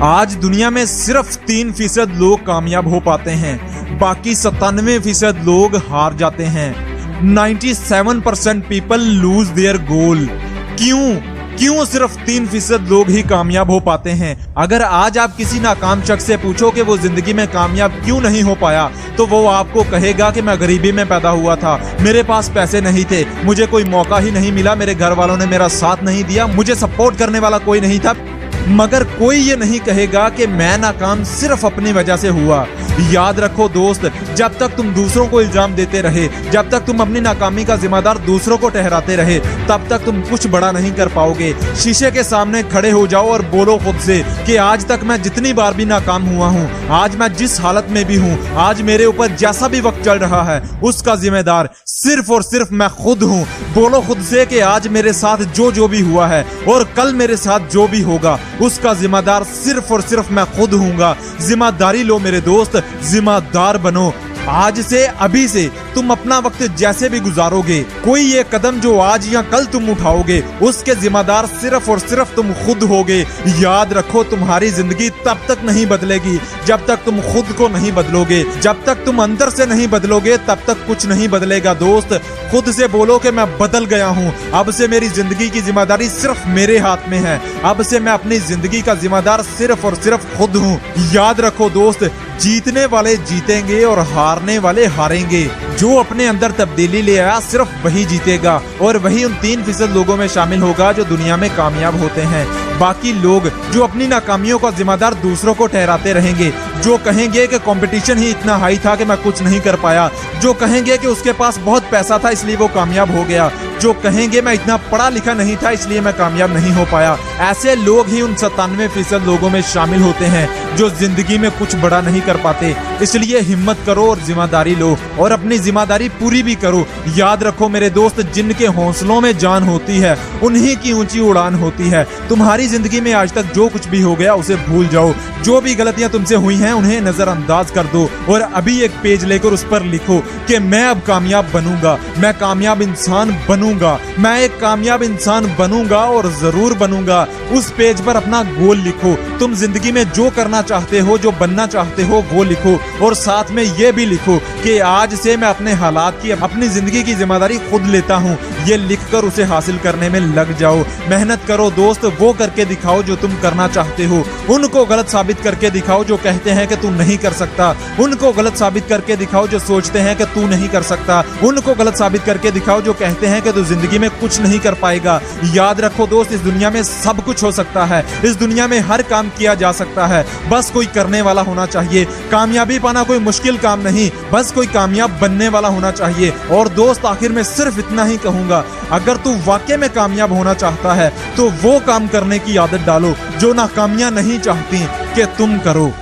आज दुनिया में सिर्फ 3% लोग कामयाब हो पाते हैं, बाकी 97% लोग हार जाते हैं। 97% पीपल लूज देयर गोल। क्यों सिर्फ 3% लोग ही कामयाब हो पाते हैं? अगर आज आप किसी नाकाम शख्स से पूछो कि वो जिंदगी में कामयाब क्यों नहीं हो पाया, तो वो आपको कहेगा कि मैं गरीबी में पैदा हुआ था, मेरे पास पैसे नहीं थे, मुझे कोई मौका ही नहीं मिला, मेरे घर वालों ने मेरा साथ नहीं दिया, मुझे सपोर्ट करने वाला कोई नहीं था। मगर कोई ये नहीं कहेगा कि मैं नाकाम सिर्फ अपनी वजह से हुआ। याद रखो दोस्त, जब तक तुम दूसरों को इल्जाम देते रहे, जब तक तुम अपनी नाकामी का जिम्मेदार दूसरों को ठहराते रहे, तब तक तुम कुछ बड़ा नहीं कर पाओगे। शीशे के सामने खड़े हो जाओ और बोलो खुद से कि आज तक मैं जितनी बार भी नाकाम हुआ हूँ, आज मैं जिस हालत में भी हूँ, आज मेरे ऊपर जैसा भी वक्त चल रहा है, उसका जिम्मेदार सिर्फ और सिर्फ मैं खुद हूँ। बोलो खुद से कि आज मेरे साथ जो भी हुआ है और कल मेरे साथ जो भी होगा, उसका जिम्मेदार सिर्फ और सिर्फ मैं खुद हूँगा। जिम्मेदारी लो मेरे दोस्त, जिम्मेदार बनो। आज से, अभी से तुम अपना वक्त जैसे भी गुजारोगे, कोई ये कदम जो आज या कल तुम उठाओगे, उसके जिम्मेदार सिर्फ और सिर्फ तुम खुद होगे। याद रखो, तुम्हारी जिंदगी तब तक नहीं बदलेगी जब तक तुम खुद को नहीं बदलोगे। जब तक तुम अंदर से नहीं बदलोगे, तब तक कुछ नहीं बदलेगा दोस्त। खुद से बोलो कि मैं बदल गया हूँ, अब से मेरी जिंदगी की जिम्मेदारी सिर्फ मेरे हाथ में है, अब से मैं अपनी जिंदगी का जिम्मेदार सिर्फ और सिर्फ खुद हूँ। याद रखो दोस्त, जीतने वाले जीतेंगे और हारने वाले हारेंगे। जो अपने अंदर तब्दीली ले आया, सिर्फ वही जीतेगा और वही उन 3% लोगों में शामिल होगा जो दुनिया में कामयाब होते हैं। बाकी लोग जो अपनी नाकामियों का जिम्मेदार दूसरों को ठहराते रहेंगे, जो कहेंगे कि कंपटीशन ही इतना हाई था कि मैं कुछ नहीं कर पाया, जो कहेंगे कि उसके पास बहुत पैसा था इसलिए वो कामयाब हो गया, जो कहेंगे मैं इतना पढ़ा लिखा नहीं था इसलिए मैं कामयाब नहीं हो पाया, ऐसे लोग ही उन 97% लोगों में शामिल होते हैं जो जिंदगी में कुछ बड़ा नहीं कर पाते। इसलिए हिम्मत करो और जिम्मेदारी लो और अपनी जिम्मेदारी पूरी भी करो। याद रखो मेरे दोस्त, जिनके हौसलों में जान होती है उन्हीं की ऊंची उड़ान होती है। तुम्हारी जिंदगी में आज तक जो कुछ भी हो गया उसे भूल जाओ, जो भी गलतियां तुमसे हुई हैं उन्हें नजरअंदाज कर दो और अभी एक पेज लेकर उस पर लिखो कि मैं अब कामयाब बनूंगा, मैं कामयाब इंसान बनूंगा, मैं एक कामयाब इंसान बनूंगा और जरूर बनूंगा। उस पेज पर अपना गोल लिखो। तुम जिंदगी में जो करना चाहते हो, जो बनना चाहते हो, वो लिखो और साथ में ये भी लिखो कि आज से मैं अपने हालात की, अपनी जिंदगी की जिम्मेदारी खुद लेता हूँ। ये लिखकर उसे हासिल करने में लग जाओ। मेहनत करो दोस्त, वो करके दिखाओ जो तुम करना चाहते हो। उनको गलत साबित करके दिखाओ जो कहते हैं कि तू नहीं कर सकता। उनको गलत साबित करके दिखाओ जो सोचते हैं कि तू नहीं कर सकता। उनको गलत साबित करके दिखाओ जो कहते हैं कि तू जिंदगी में कुछ नहीं कर पाएगा। याद रखो दोस्त, इस दुनिया में सब कुछ हो सकता है, इस दुनिया में हर काम किया जा सकता है, बस कोई करने वाला होना चाहिए। कामयाबी पाना कोई मुश्किल काम नहीं, बस कोई कामयाब बनने वाला होना चाहिए। और दोस्त, आखिर में सिर्फ इतना ही कहूंगा, अगर तू वाकई में कामयाब होना चाहता है तो वो काम करने की आदत डालो जो नाकामियां नहीं चाहती कि तुम करो।